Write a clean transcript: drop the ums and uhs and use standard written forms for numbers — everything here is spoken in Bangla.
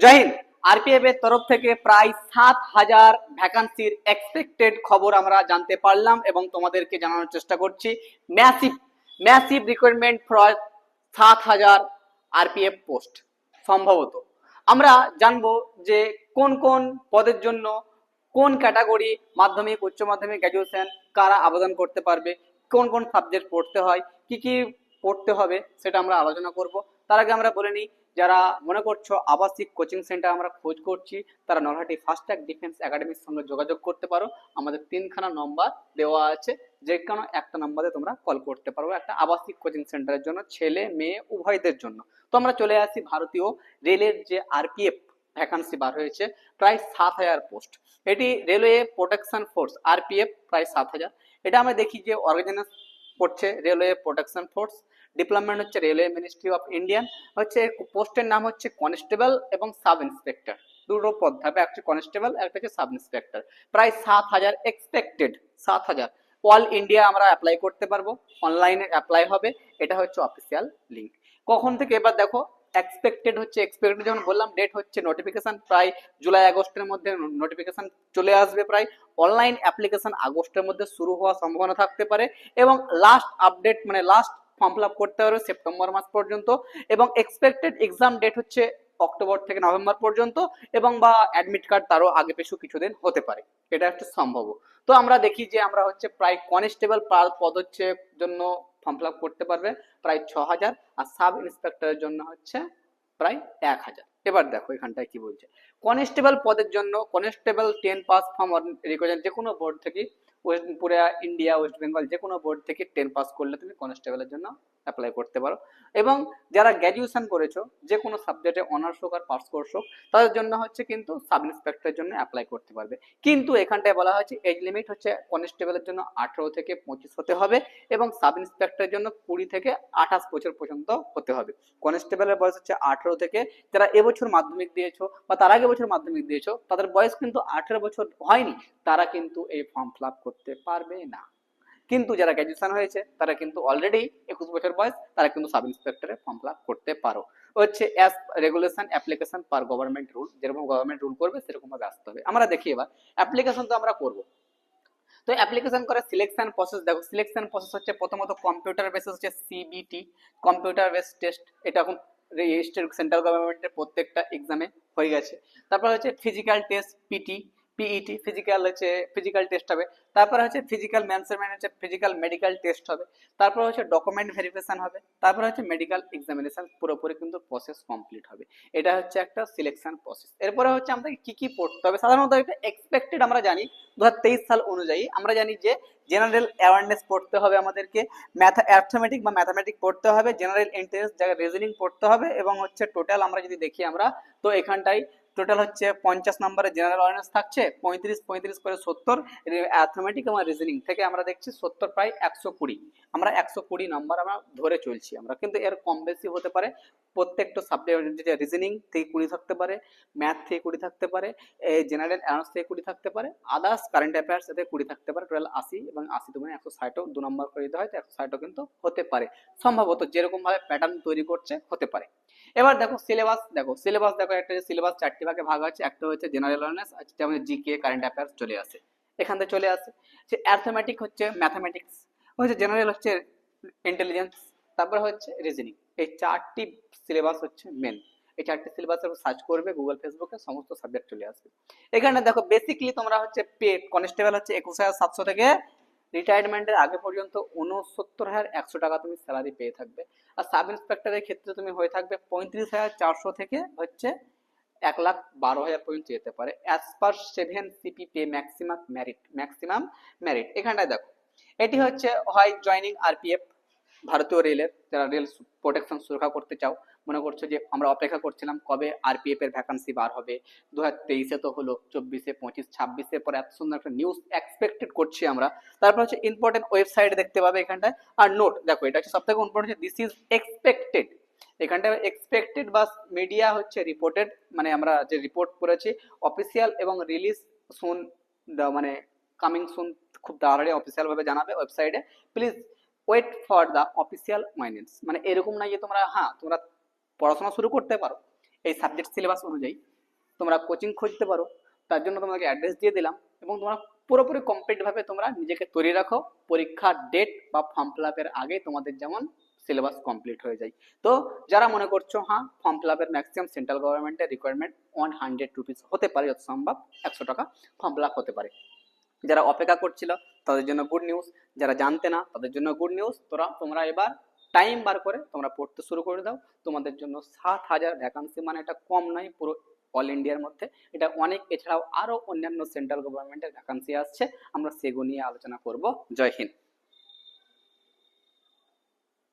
জয় হিন্দ। আরপিএফ এর তরফ থেকে প্রায় 7,000 ভ্যাকান্সির এক্সপেক্টেড খবর আমরা জানতে পারলাম এবং তোমাদেরকে জানানোর চেষ্টা করছি। Massive massive requirement for 7,000 RPF post. সম্ভবত আমরা জানবো যে কোন কোন পদের জন্য কোন ক্যাটাগরি, মাধ্যমিক, উচ্চ মাধ্যমিক, গ্র্যাজুয়েশন কারা আবেদন করতে পারবে, কোন কোন সাবজেক্ট পড়তে হয়, কি কি পড়তে হবে সেটা আমরা আলোচনা করব। তার আগে আমরা বলে নিই, যারা মনে করছো আবাসিক কোচিং সেন্টার আমরা খোঁজ করছি, তারা নলহাটি ফাস্ট্যাগ ডিফেন্স একাডেমির সঙ্গে যোগাযোগ করতে পারো। আমাদের 3খানা নম্বর দেওয়া আছে, যে কোনো একটা নম্বরে তোমরা কল করতে পারো একটা আবাসিক কোচিং সেন্টারের জন্য, ছেলে মেয়ে উভয়দের জন্য। তো আমরা চলে আসি ভারতীয় রেলের যে আরপিএফ ভ্যাকান্সি বার হয়েছে, প্রায় 7,000 পোস্ট। এটি রেলওয়ে প্রোটেকশন ফোর্স আরপিএফ, প্রায় 7,000। এটা আমরা দেখি যে অর্গানাইজ করছে রেলওয়ে প্রোটেকশন ফোর্স, ডিপ্লোয়মেন্ট হচ্ছে রেলওয়ে মিনিস্ট্রি অফ ইন্ডিয়ান। হচ্ছে পোস্টের নাম হচ্ছে কনস্টেবল এবং সাব ইন্সপেক্টর, দুটো পদ থাকবে, একটা কনস্টেবল একটা হচ্ছে সাব ইন্সপেক্টর। প্রায় 7,000 এক্সপেক্টেড, 7,000। অল ইন্ডিয়া আমরা অ্যাপ্লাই করতে পারবো, অনলাইনে অ্যাপ্লাই হবে। এটা হচ্ছে অফিসিয়াল লিঙ্ক। কখন থেকে এবার দেখো, এক্সপেক্টেড যখন বললাম, ডেট হচ্ছে নোটিফিকেশন প্রায় জুলাই আগস্টের মধ্যে নোটিফিকেশন চলে আসবে। প্রায় অনলাইন অ্যাপ্লিকেশন আগস্টের মধ্যে শুরু হওয়ার সম্ভাবনা থাকতে পারে এবং লাস্ট আপডেট মানে লাস্ট ফর্ম ফিল আপ করতে পারবে সেপ্টেম্বর মাস পর্যন্ত। এবং এক্সপেক্টেড এক্সাম ডেট হচ্ছে অক্টোবর থেকে নভেম্বর পর্যন্ত, এবং বা অ্যাডমিট কার্ড তারও আগে পেছু কিছুদিন হতে পারে, এটা একটা সম্ভব। তো আমরা দেখি যে আমরা হচ্ছে প্রায় কনস্টেবল পদ হচ্ছে জন্য ফর্ম ফিল আপ করতে পারবে প্রায় 6,000, আর সাব ইন্সপেক্টরের জন্য হচ্ছে প্রায় 1,000। এবার দেখো এখানটায় কি বলছে, কনস্টেবল পদের জন্য কনস্টেবল 10 পাস ফর্ম রিকোয়ারমেন্ট, যে কোনো বোর্ড থেকে, পুরো ইন্ডিয়া, ওয়েস্ট বেঙ্গল যে কোনো বোর্ড থেকে 10 পাস করলে তুমি কনস্টেবলের জন্য অ্যাপ্লাই করতে পারো। এবং যারা গ্র্যাজুয়েশন করেছো, যে কোনো সাবজেক্টে অনার্স হোক আর পাস কোর্স হোক, তাদের জন্য হচ্ছে কিন্তু সাব ইন্সপেক্টরের জন্য অ্যাপ্লাই করতে পারবে। কিন্তু এখানটায় বলা হয়েছে এজ লিমিট হচ্ছে কনস্টেবলের জন্য 18 থেকে 25 হতে হবে এবং সাব ইন্সপেক্টরের জন্য 20 থেকে 28 বছর পর্যন্ত হতে হবে। কনস্টেবলের বয়স হচ্ছে 18 থেকে, যারা এবছর মাধ্যমিক দিয়েছো বা তার আগে বছর মাধ্যমিক দিয়েছো, তাদের বয়স কিন্তু 18 বছর হয়নি, তারা কিন্তু এই ফর্ম ফিল আপ করতে পারবে না। কিন্তু যারা গ্র্যাজুয়েশন হয়েছে তারা কিন্তু অলরেডি 21 বছর বয়স, তারা কিন্তু সাব ইন্সপেক্টরে ফর্ম ফিল আপ করতে পারো। হচ্ছে as regulation application per government rule, যেরকম গভর্নমেন্ট রুল করবে সেরকম ভাবে আসতে হবে। আমরা দেখি এবার অ্যাপ্লিকেশন তো আমরা করব। তো অ্যাপ্লিকেশন করে সিলেকশন প্রসেস দেখো, সিলেকশন প্রসেস হচ্ছে প্রথমত কম্পিউটার বেসিস হচ্ছে সিবিটি, কম্পিউটার বেস টেস্ট। এটা এখন সেন্ট্রাল গভর্নমেন্টের প্রত্যেকটা এক্সামে হয়ে গেছে। তারপর হচ্ছে physical test PT, PET physical হচ্ছে ফিজিক্যাল টেস্ট হবে। তারপর হচ্ছে ফিজিক্যাল মেনসারমেন্ট হচ্ছে ফিজিক্যাল মেডিকেল টেস্ট হবে। তারপর হচ্ছে ডকুমেন্ট ভেরিফিকেশন হবে। তারপর হচ্ছে মেডিকেল এক্সামিনেশন, পুরোপুরি কিন্তু প্রসেস কমপ্লিট হবে। এটা হচ্ছে একটা সিলেকশন প্রসেস। এরপরে হচ্ছে আমাদের কি কি পড়তে হবে, সাধারণত এটা এক্সপেক্টেড আমরা জানি 2023 সাল অনুযায়ী আমরা জানি যে জেনারেল অ্যাওয়ারনেস পড়তে হবে আমাদেরকে, অ্যাথমেটিক বা ম্যাথামেটিক পড়তে হবে, জেনারেল এন্ট্রেন্স জায়গায় রিজনিং পড়তে হবে, এবং হচ্ছে টোটাল আমরা যদি দেখি আমরা, তো এখানটাই টোটাল হচ্ছে 50 নম্বরে জেনারেল অ্যাওয়ারনেস থাকছে, 35 করে 70 অ্যাথমেটিক এবং রিজনিং থেকে আমরা দেখছি 70 প্রায় 120। আমরা 120 নম্বর আমরা ধরে চলছি আমরা, কিন্তু এর কম বেশি হতে পারে। প্রত্যেকটা সাবজেক্ট, যে রিজনিং থেকে 20 থাকতে পারে, ম্যাথ থেকে 20 থাকতে পারে, জেনারেল অ্যাওয়ারনেস থেকে 20 থাকতে পারে, আদার্স কারেন্ট অ্যাফেয়ার্স থেকে 20 থাকতে পারে, টোটাল 80, এবং 80 তো মানে 160ও 2 নম্বর করে দিতে হয়, তো 160ও কিন্তু হতে পারে সম্ভবত, যেরকম ভাবে প্যাটার্ন তৈরি করছে হতে পারে। এবার দেখো সিলেবাস, দেখো একটা সিলেবাস 4টি ভাগে ভাগ আছে। একটা হচ্ছে জেনারেল অ্যাওয়ারনেস, যেমন জিকে কারেন্ট অ্যাফেয়ার্স চলে আসে, এখান থেকে চলে আসে। যে অ্যাথমেটিক হচ্ছে ম্যাথামেটিক্স, হচ্ছে জেনারেল হচ্ছে ইন্টেলিজেন্স, তারপর হচ্ছে রিজনিং। এই 4টি সিলেবাস হচ্ছে মেন। এই 4টি সিলেবাসের সার্চ করবে গুগল, ফেসবুকে, সমস্ত সাবজেক্ট চলে আসবে। এখানে দেখো বেসিকলি তোমরা হচ্ছে পে কনস্টেবল হচ্ছে 21,700 থেকে রিটায়ারমেন্টের আগে পর্যন্ত 69,100 টাকা তুমি স্যালারি পেয়ে থাকবে। আর সাব ইন্সপেক্টরের ক্ষেত্রে তুমি হয়ে থাকবে 35,400 থেকে হচ্ছে 1,12,000 পর্যন্ত যেতে পারে, as per 7 CP pay maximum merit. এখানটায় দেখো, এটি হচ্ছে হয় জয়নিং আরপিএফ, ভারতীয় রেলের, যারা রেল প্রোটেকশন সুরক্ষা করতে চাও, মনে করছো যে আমরা অপেক্ষা করছিলাম কবে আরপিএফ এর ভ্যাকান্সি বার হবে, 2023-এ তো হলো, 24-এ, 25, 26-এর পরে এত সুন্দর একটা নিউজ এক্সপেক্টেড করছি আমরা। তারপর হচ্ছে ইম্পর্টেন্ট ওয়েবসাইট দেখতে পাবে এখানটায়। আর নোট দেখো, এটা হচ্ছে সব থেকে ইম্পর্টেন্ট, হচ্ছে দিস ইজ এক্সপেক্টেড। এখানটায় এক্সপেক্টেড বা মিডিয়া হচ্ছে রিপোর্টেড, মানে আমরা যে রিপোর্ট করেছি, অফিসিয়াল এবং রিলিজ সুন, মানে কামিং সুন, খুব তাড়াতাড়ি অফিসিয়াল ভাবে জানাবে ওয়েবসাইটে। Please wait for the official maintenance, মানে এরকম নাই যে তোমরা, হ্যাঁ তোমরা পড়াশোনা শুরু করতে পারো, এই সাবজেক্ট সিলেবাস অনুযায়ী তোমরা কোচিং খুঁজতে পারো। তার জন্য তোমাকে অ্যাড্রেস দিয়ে দিলাম, এবং তোমরা পুরোপুরি কমপ্লিটভাবে তোমরা নিজেকে তৈরি রাখো। পরীক্ষার ডেট বা ফর্ম ফিল আপের আগে তোমাদের যেমন সিলেবাস কমপ্লিট হয়ে যায়। তো যারা মনে করছো হ্যাঁ ফর্ম ফিল আপের ম্যাক্সিমাম সেন্ট্রাল গভর্নমেন্টের রিকোয়ারমেন্ট 100 রুপিস হতে পারে, যত সম্ভব 100 টাকা ফর্ম ফিল আপ হতে পারে। যারা অপেক্ষা করছিল তাদের জন্য গুড নিউজ, যারা জানতে না তাদের জন্য গুড নিউজ। তোমরা এবার টাইম বার করে তোমরা পড়তে শুরু করে দাও। তোমাদের জন্য 7,000 ভ্যাকান্সি মানে এটা কম নয়, পুরো অল ইন্ডিয়ার মধ্যে এটা অনেক। এছাড়াও আরো অন্যান্য সেন্ট্রাল গভর্নমেন্টের ভ্যাকান্সি আসছে, আমরা সেগুলো নিয়ে আলোচনা করব। জয় হিন্দ।